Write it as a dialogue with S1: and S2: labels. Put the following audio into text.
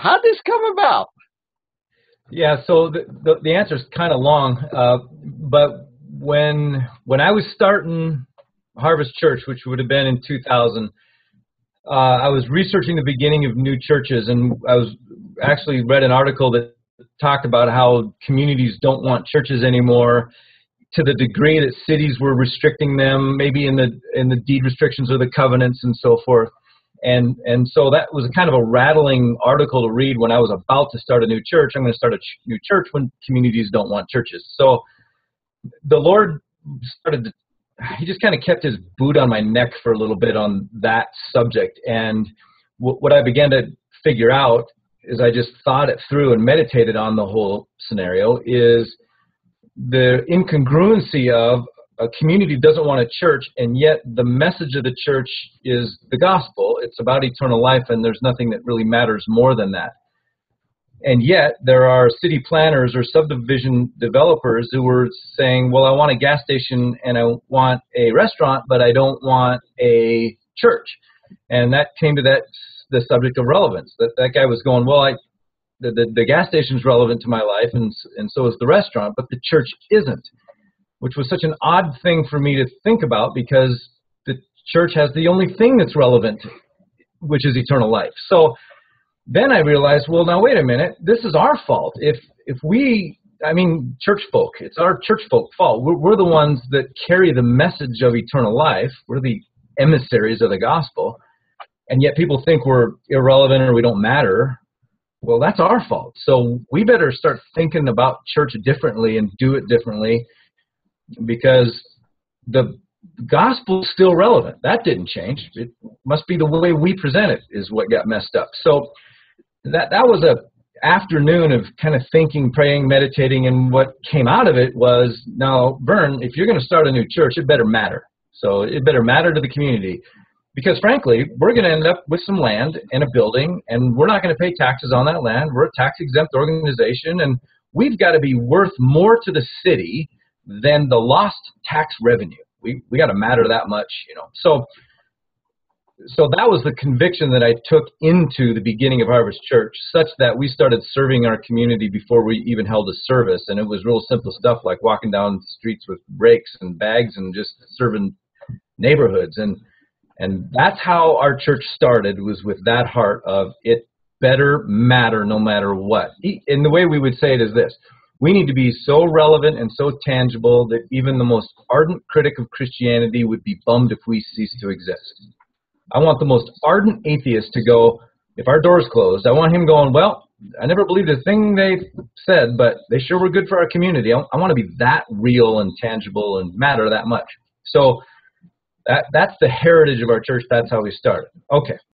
S1: How'd this come about?
S2: Yeah, so the answer is kind of long, but when I was starting Harvest Church, which would have been in 2000, I was researching the beginning of new churches, and I was actually read an article that talked about how communities don't want churches anymore, to the degree that cities were restricting them, maybe in the deed restrictions or the covenants and so forth. And so that was kind of a rattling article to read when I was about to start a new church. I'm going to start a new church when communities don't want churches. So the Lord he just kind of kept his boot on my neck for a little bit on that subject. And what I began to figure out as I just thought it through and meditated on the whole scenario is the incongruency of a community doesn't want a church, and yet the message of the church is the gospel. It's about eternal life, and there's nothing that really matters more than that. And yet there are city planners or subdivision developers who were saying, well, I want a gas station and I want a restaurant, but I don't want a church. And that came to the subject of relevance. That guy was going, well, the gas station's relevant to my life, and so is the restaurant, but the church isn't, which was such an odd thing for me to think about because the church has the only thing that's relevant, which is eternal life. So then I realized, well, now wait a minute, this is our fault. If church folk, it's our church folk fault. We're the ones that carry the message of eternal life. We're the emissaries of the gospel, and yet people think we're irrelevant or we don't matter. Well, that's our fault. So we better start thinking about church differently and do it differently, because the gospel's still relevant. That didn't change. It must be the way we present it is what got messed up. So that was a afternoon of kind of thinking, praying, meditating, and what came out of it was, now, Vern, if you're going to start a new church, it better matter. So it better matter to the community. Because frankly, we're going to end up with some land and a building, and we're not going to pay taxes on that land. We're a tax-exempt organization, and we've got to be worth more to the city than the lost tax revenue. We got to matter that much, So that was the conviction that I took into the beginning of Harvest Church, such that we started serving our community before we even held a service. And it was real simple stuff like walking down the streets with rakes and bags and just serving neighborhoods. And that's how our church started, was with that heart of it better matter no matter what. And the way we would say it is this: we need to be so relevant and so tangible that even the most ardent critic of Christianity would be bummed if we cease to exist. I want the most ardent atheist to go, if our door's closed, I want him going, well, I never believed a thing they said, but they sure were good for our community. I want to be that real and tangible and matter that much. So that's the heritage of our church. That's how we started. Okay.